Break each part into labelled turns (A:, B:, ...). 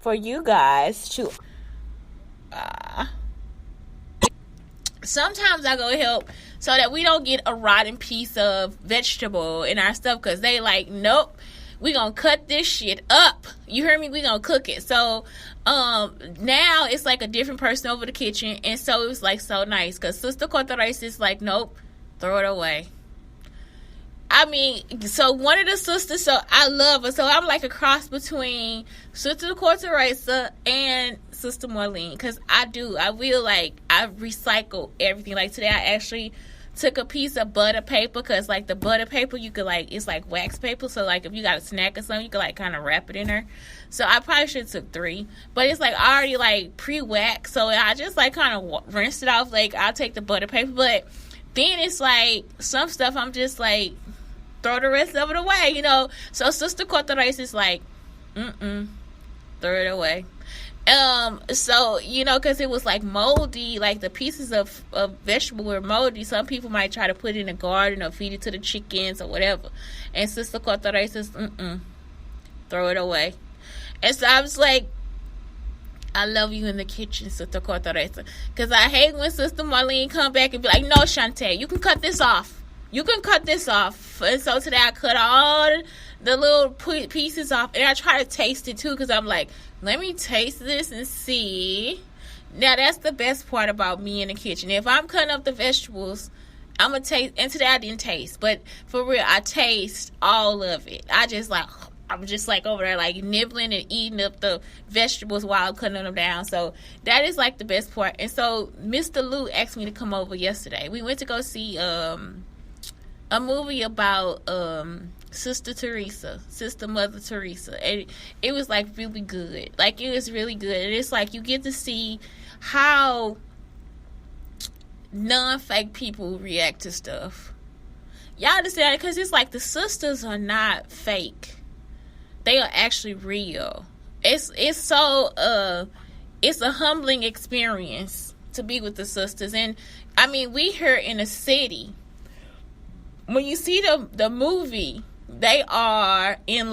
A: for you guys to sometimes I go help so that we don't get a rotten piece of vegetable in our stuff, because they like, nope, we gonna cut this shit up, you hear me, we gonna cook it. So now it's like a different person over the kitchen, and so it was like so nice, because Sister Cortez is like, nope, throw it away. I mean, so one of the sisters, so I love her, so I'm like a cross between Sister Cortez and Sister Marlene, because I will, like, I recycle everything. Like today I actually took a piece of butter paper, because like the butter paper, you could like, it's like wax paper, so like if you got a snack or something, you could like kind of wrap it in there. So I probably should have took 3, but it's like already like pre-waxed, so I just like kind of rinsed it off. Like I'll take the butter paper, but then it's like some stuff I'm just like, throw the rest of it away, you know. So Sister Cortez is like, throw it away. So, you know, because it was like moldy, like the pieces of vegetable were moldy. Some people might try to put it in the garden or feed it to the chickens or whatever. And Sister Cortez says, throw it away. And so I was like, I love you in the kitchen, Sister Cortez. Because I hate when Sister Marlene come back and be like, no, Shante, you can cut this off. You can cut this off. And so today I cut all the little pieces off. And I try to taste it too, because I'm like, let me taste this and see. Now that's the best part about me in the kitchen. If I'm cutting up the vegetables, I'm going to taste. And today I didn't taste. But for real, I taste all of it. I'm just like over there like nibbling and eating up the vegetables while I'm cutting them down. So that is like the best part. And so Mr. Lou asked me to come over yesterday. We went to go see a movie about Sister Mother Teresa, and it was like really good. Like it was really good, and it's like you get to see how non-fake people react to stuff. Y'all understand? Because it's like the sisters are not fake; they are actually real. It's so it's a humbling experience to be with the sisters, and I mean we here in the city. When you see the movie, they are in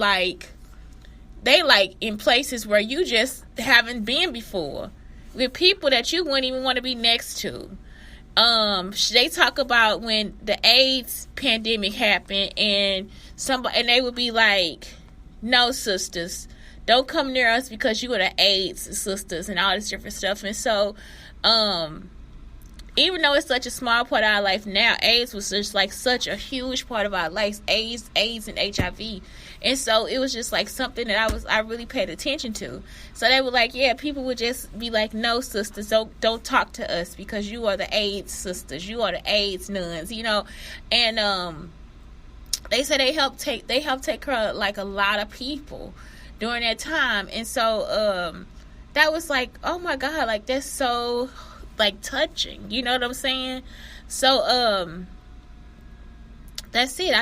A: in places where you just haven't been before, with people that you wouldn't even want to be next to. They talk about when the AIDS pandemic happened, and they would be like, no, sisters, don't come near us because you are the AIDS sisters and all this different stuff. And so even though it's such a small part of our life now, AIDS was just like such a huge part of our life. AIDS and HIV. And so it was just like something that I really paid attention to. So they were like, yeah, people would just be like, no, sisters, don't talk to us because you are the AIDS sisters, you are the AIDS nuns, you know. And they said they helped take care of like a lot of people during that time. And so that was like, oh my God, like that's so like touching, you know what I'm saying? So that's it.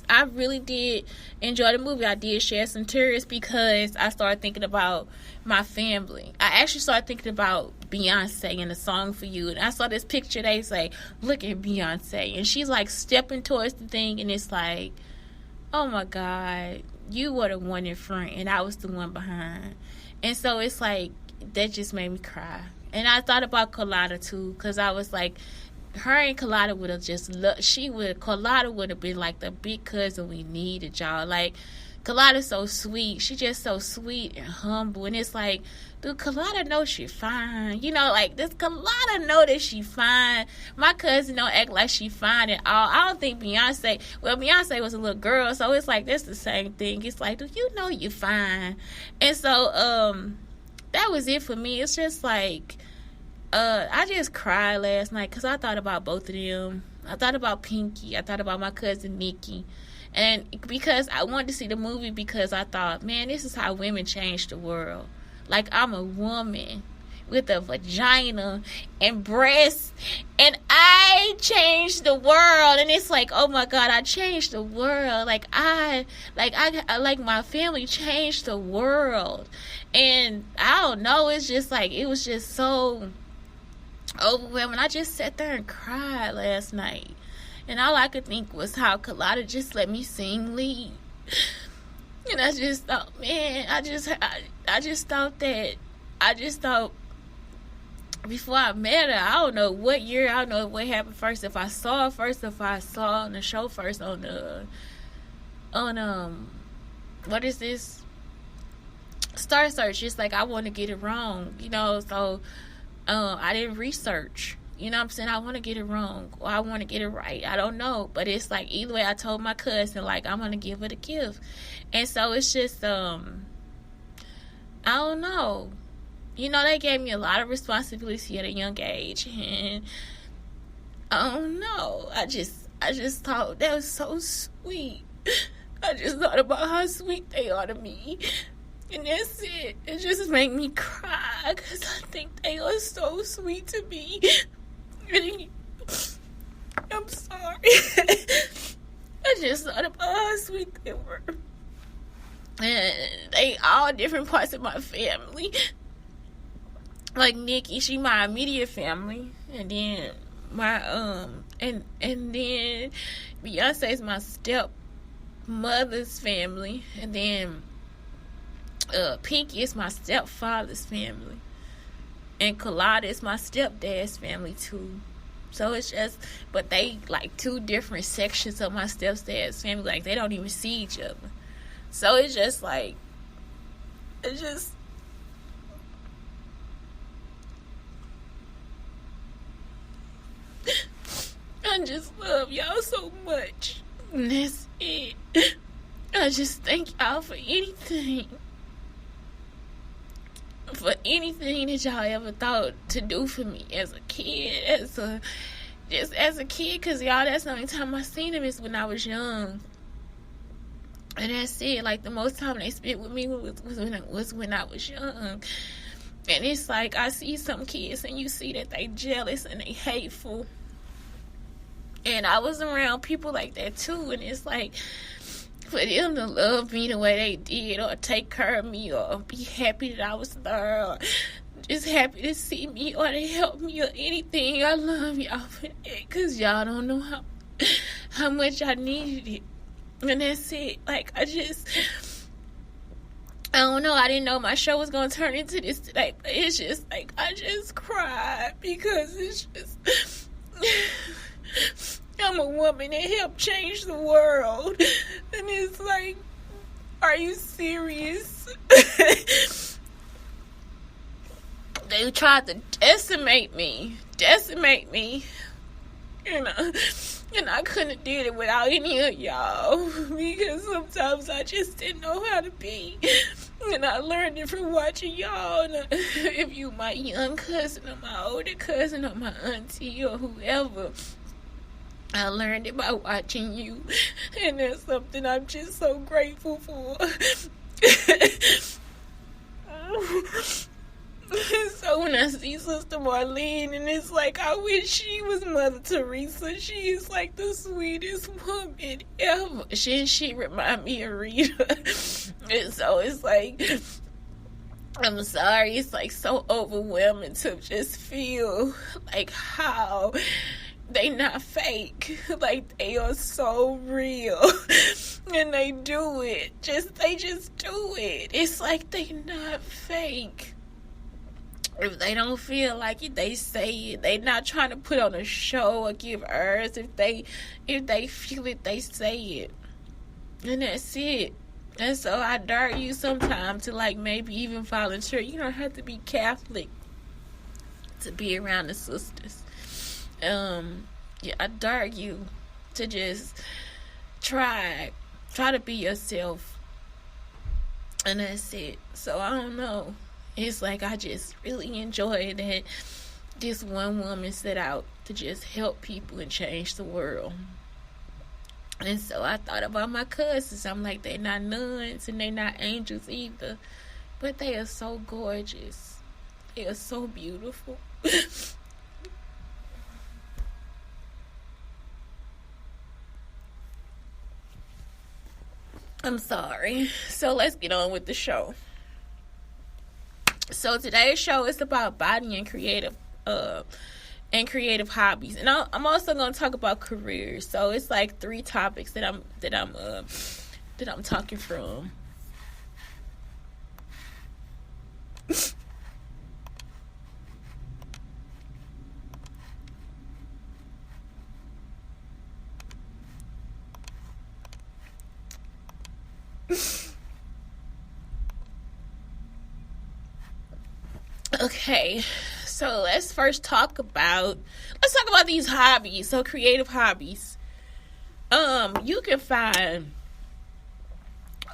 A: I really did enjoy the movie. I did shed some tears because I started thinking about my family. I actually started thinking about Beyonce and the Song for You, and I saw this picture. They say, look at Beyonce, and she's like stepping towards the thing, and it's like, oh my God, you were the one in front and I was the one behind. And so it's like that just made me cry. And I thought about Colada too, because I was like, her and Colada would have just Colada would have been like the big cousin we needed, y'all. Like, Colada's so sweet. She just so sweet and humble. And it's like, dude, Colada know she fine. You know, like, does Colada know that she fine? My cousin don't act like she fine at all. I don't think Beyonce was a little girl, so it's like, that's the same thing. It's like, do you know you fine? And so, that was it for me. It's just like, I just cried last night because I thought about both of them. I thought about Pinky. I thought about my cousin Nikki. And because I wanted to see the movie, because I thought, man, this is how women change the world. Like, I'm a woman with a vagina and breasts, and I changed the world. And it's like, oh my God, I changed the world. Like my family changed the world. And I don't know, it's just like, it was just so overwhelming. I just sat there and cried last night, and all I could think was how Colada just let me sing lead. And I just thought, man, I just thought before I met her, I don't know what year, I don't know what happened first. If I saw her first, if I saw on the show first on what is this? Star Search. It's like I want to get it wrong, so I didn't research. You know what I'm saying? I want to get it wrong or I want to get it right. I don't know. But it's like either way, I told my cousin, like, I'm going to give her the gift. And so it's just, I don't know. They gave me a lot of responsibility at a young age. And I don't know. I just thought that was so sweet. I just thought about how sweet they are to me. And that's it. It just made me cry because I think they are so sweet to me. I'm sorry. I just thought about how sweet they were. And they all different parts of my family. Like Nikki, she my immediate family. And then my and then Beyonce's my stepmother's family. And then Pinky is my stepfather's family. And Colada is my stepdad's family too. So it's just, but they like two different sections of my stepdad's family. Like they don't even see each other. So it's just like, I just love y'all so much. And that's it. I just thank y'all for anything. For anything that y'all ever thought to do for me as a kid, as a kid, because y'all, that's the only time I seen them is when I was young. And that's it. Like, the most time they spent with me was when I was young. And it's like, I see some kids and you see that they jealous and they hateful. And I was around people like that too, and it's like, for them to love me the way they did, or take care of me, or be happy that I was there, or just happy to see me, or to help me, or anything. I love y'all for that, because y'all don't know how much I needed it. And that's it. Like, I don't know. I didn't know my show was going to turn into this today, but it's just like, I just cried, because it's just... I'm a woman that helped change the world. And it's like, are you serious? They tried to decimate me. And I couldn't have did it without any of y'all. Because sometimes I just didn't know how to be. And I learned it from watching y'all. And if you my young cousin or my older cousin or my auntie or whoever, I learned it by watching you, and that's something I'm just so grateful for. So when I see Sister Marlene, and it's like, I wish she was Mother Teresa. She is like the sweetest woman ever. She remind me of Rita. And so it's like, I'm sorry, it's like so overwhelming to just feel like how they not fake. Like, they are so real. And they do it. They just do it. It's like they not fake. If they don't feel like it, they say it. They not trying to put on a show or give airs. If they feel it, they say it. And that's it. And so I dare you sometime to, like, maybe even volunteer. You don't have to be Catholic to be around the sisters. Yeah, I dare you to just try to be yourself, and that's it. So I don't know. It's like, I just really enjoy that this one woman set out to just help people and change the world. And so I thought about my cousins. I'm like, they're not nuns and they're not angels either, but they are so gorgeous. They are so beautiful. I'm sorry. So let's get on with the show. So today's show is about body and creative hobbies, and I'm also going to talk about careers. So it's like 3 topics that I'm talking from. Okay, so let's talk about these hobbies. So creative hobbies. You can find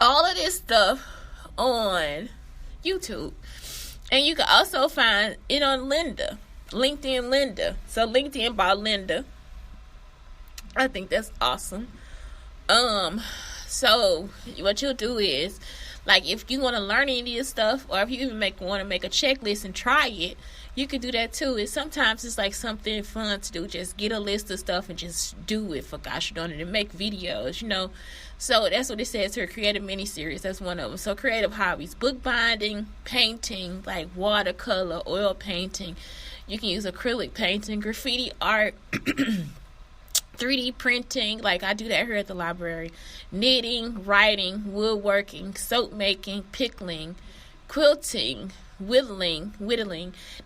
A: all of this stuff on YouTube, and you can also find it on LinkedIn Linda. So LinkedIn by Linda. I think that's awesome. So what you'll do is, like, if you want to learn any of this stuff, or if you even want to make a checklist and try it, you can do that too. Sometimes it's like something fun to do. Just get a list of stuff and just do it for gosh darn it, and make videos, So that's what it says here. Create a mini series. That's one of them. So creative hobbies: bookbinding, painting, like watercolor, oil painting. You can use acrylic painting, graffiti art. 3D printing, like I do that here at the library. Knitting, writing, woodworking, soap making, pickling, quilting, whittling.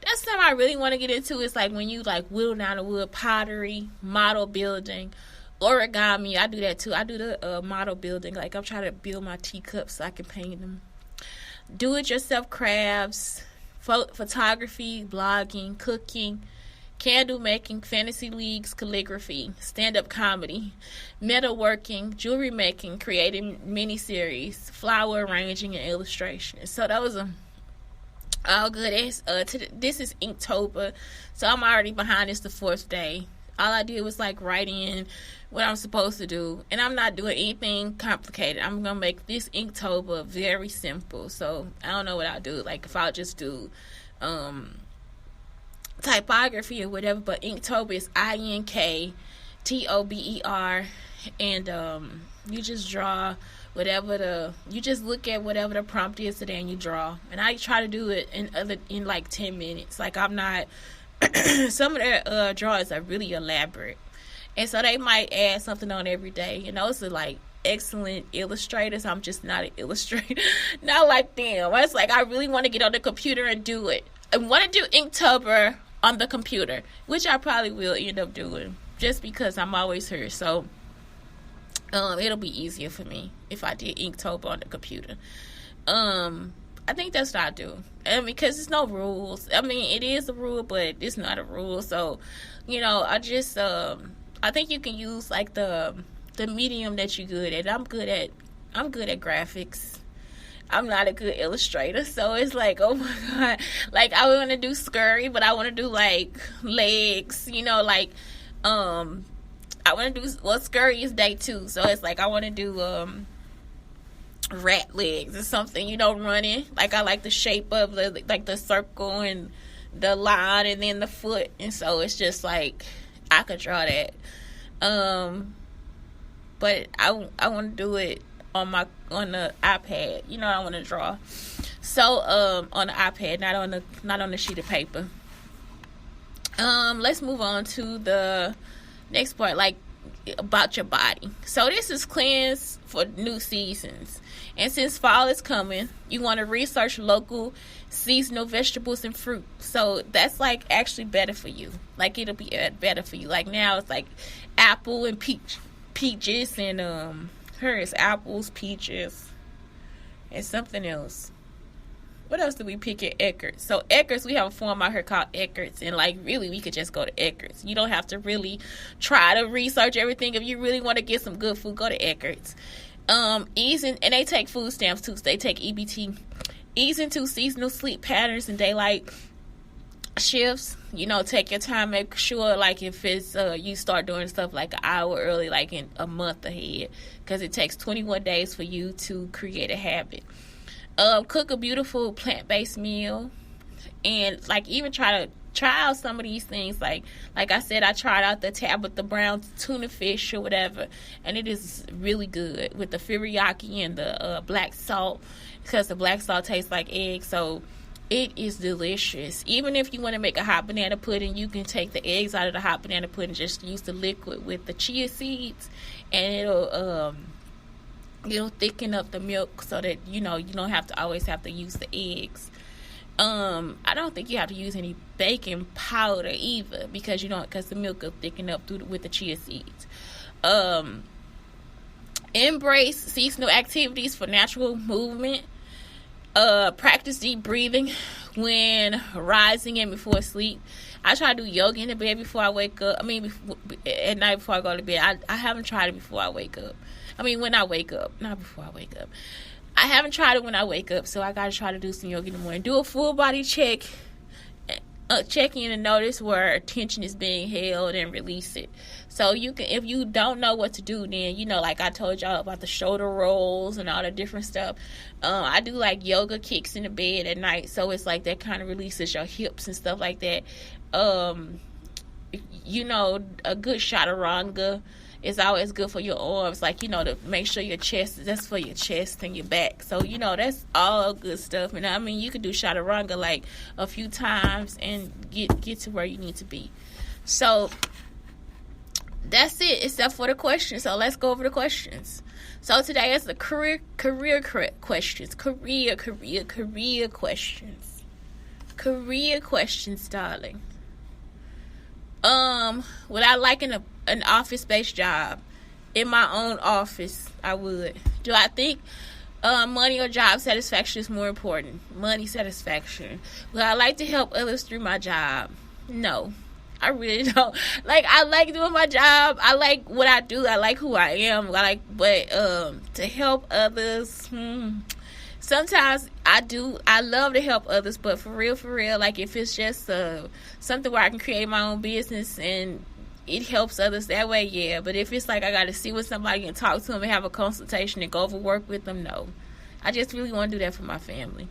A: That's something I really want to get into. Is like when you like whittle down the wood, pottery, model building, origami. I do that too. I do the model building. Like I'm trying to build my teacups so I can paint them. Do it yourself crafts, photography, blogging, cooking, candle making, fantasy leagues, calligraphy, stand-up comedy, metalworking, jewelry making, creating mini-series, flower arranging, and illustration. So that was all good. This is Inktober, so I'm already behind. It's the 4th day. All I did was like write in what I'm supposed to do, and I'm not doing anything complicated. I'm gonna make this Inktober very simple. So I don't know what I'll do. Like if I'll just do typography or whatever, but Inktober is Inktober, and you just draw you just look at whatever the prompt is today and you draw. And I try to do it in like 10 minutes. Like I'm not some of their drawings are really elaborate, and so they might add something on every day. It's like excellent illustrators. I'm just not an illustrator. Not like them. It's like I really want to get on the computer and do it. I want to do Inktober on the computer, which I probably will end up doing just because I'm always here. So it'll be easier for me if I did Inktober on the computer. I think that's what I do. Because there's no rules. I mean, it is a rule, but it's not a rule. So, I just I think you can use like the medium that you're good at. I'm good at graphics. I'm not a good illustrator, so it's like, oh my god, like I want to do scurry, but I want to do like legs, like I want to do, well, scurry is day 2, so it's like I want to do rat legs or something, running. Like I like the shape of the circle and the line and then the foot, and so it's just like I could draw that, but I want to do it on the iPad. I want to draw. So on the iPad, not on the sheet of paper. Let's move on to the next part, like about your body. So this is cleanse for new seasons. And since fall is coming, you want to research local seasonal vegetables and fruit. So that's like actually better for you. Like it'll be better for you. Like now it's like apple and peaches and Hers apples, peaches, and something else. What else do we pick at Eckert's? So Eckert's, we have a farm out here called Eckert's, and like really we could just go to Eckert's. You don't have to really try to research everything. If you really want to get some good food, go to Eckert's. And they take food stamps too. So they take EBT. Ease into seasonal sleep patterns and daylight shifts. Take your time. Make sure, like, if it's you start doing stuff like an hour early, like in a month ahead, because it takes 21 days for you to create a habit. Cook a beautiful plant-based meal, and like even try out some of these things. Like I said, I tried out the Tabitha Brown tuna fish or whatever, and it is really good with the teriyaki and the black salt, because the black salt tastes like eggs. So it is delicious. Even if you want to make a hot banana pudding, you can take the eggs out of the hot banana pudding, just use the liquid with the chia seeds, and it'll thicken up the milk so that you don't always have to use the eggs. I don't think you have to use any baking powder either, because the milk will thicken up with the chia seeds. Embrace seasonal activities for natural movement. Practice deep breathing when rising and before sleep. I try to do yoga in the bed before I wake up. I mean, at night before I go to bed. I haven't tried it before I wake up. I mean, when I wake up, not before I wake up. I haven't tried it when I wake up, so I gotta try to do some yoga in the morning. Do a full body check. Check in and notice where tension is being held and release it. So you can, if you don't know what to do, then, you know, like I told y'all about the shoulder rolls and all the different stuff. I do like yoga kicks in the bed at night, so it's like that kind of releases your hips and stuff like that. You know, a good chaturanga is always good for your arms, like, you know, to make sure your chest, that's for your chest and your back. So, you know, that's all good stuff. And I mean, you could do chaturanga like a few times and get to where you need to be. So that's it, except for the questions. So let's go over the questions. So today is the career questions. Career questions. Career questions, darling. Would I like an office-based job? In my own office, I would. Do I think money or job satisfaction is more important? Money satisfaction. Would I like to help others through my job? No, I really don't. Like, I like doing my job. I like what I do. I like who I am. But to help others, sometimes I love to help others, but for real, like, if it's just something where I can create my own business and it helps others that way, yeah. But if it's like I gotta sit with somebody and talk to them and have a consultation and go over work with them, no. I just really want to do that for my family.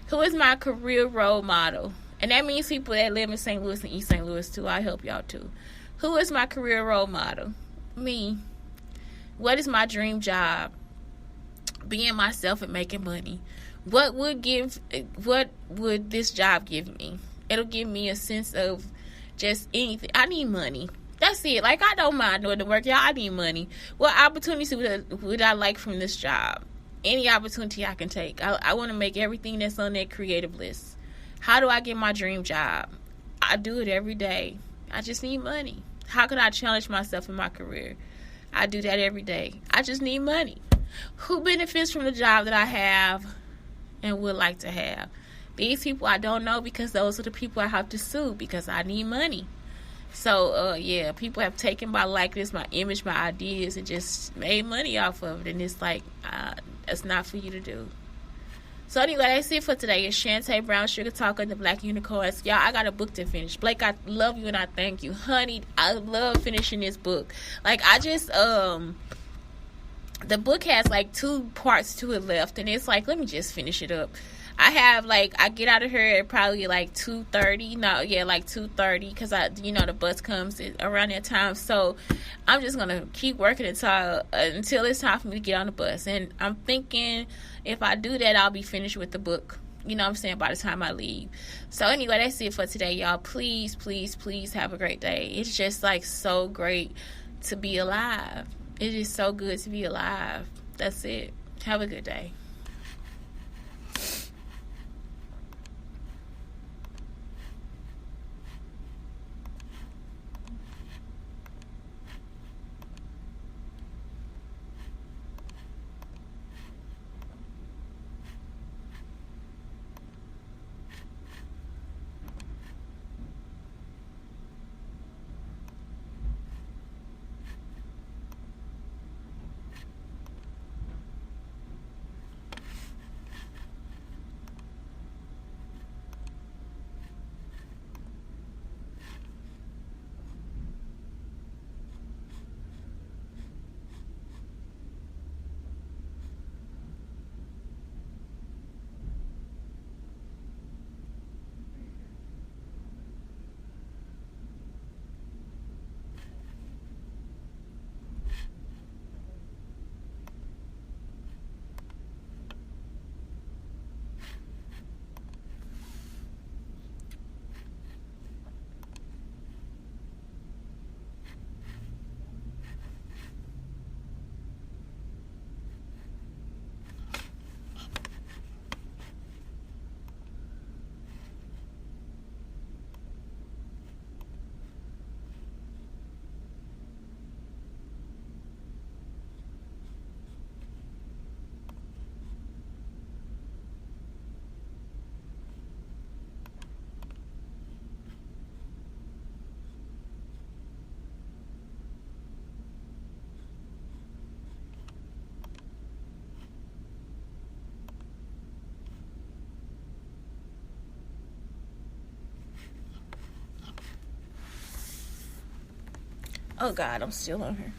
A: Who is my career role model? And that means people that live in St. Louis and East St. Louis too. I help y'all too. Who is my career role model? Me. What is my dream job? Being myself and making money. What would this job give me? It'll give me a sense of just anything. I need money. That's it. Like, I don't mind doing the work, y'all. I need money. What opportunities would I like from this job? Any opportunity I can take. I want to make everything that's on that creative list. How do I get my dream job? I do it every day. I just need money. How can I challenge myself in my career? I do that every day. I just need money. Who benefits from the job that I have and would like to have? These people I don't know, because those are the people I have to sue because I need money. So, yeah, people have taken my likeness, my image, my ideas, and just made money off of it. And it's like, it's not for you to do. So, anyway, that's it for today. It's Shante Brown, Sugar Talker, and the Black Unicarns. Y'all, I got a book to finish. Blake, I love you and I thank you. Honey, I love finishing this book. Like, I just, the book has, like, 2 parts to it left. And it's like, let me just finish it up. I get out of here at probably like 2:30. No, yeah, like 2:30, because the bus comes around that time. So I'm just gonna keep working until it's time for me to get on the bus. And I'm thinking if I do that, I'll be finished with the book. You know what I'm saying? By the time I leave. So anyway, that's it for today, y'all. Please, please, please have a great day. It's just like so great to be alive. It is so good to be alive. That's it. Have a good day. Oh God, I'm still on here.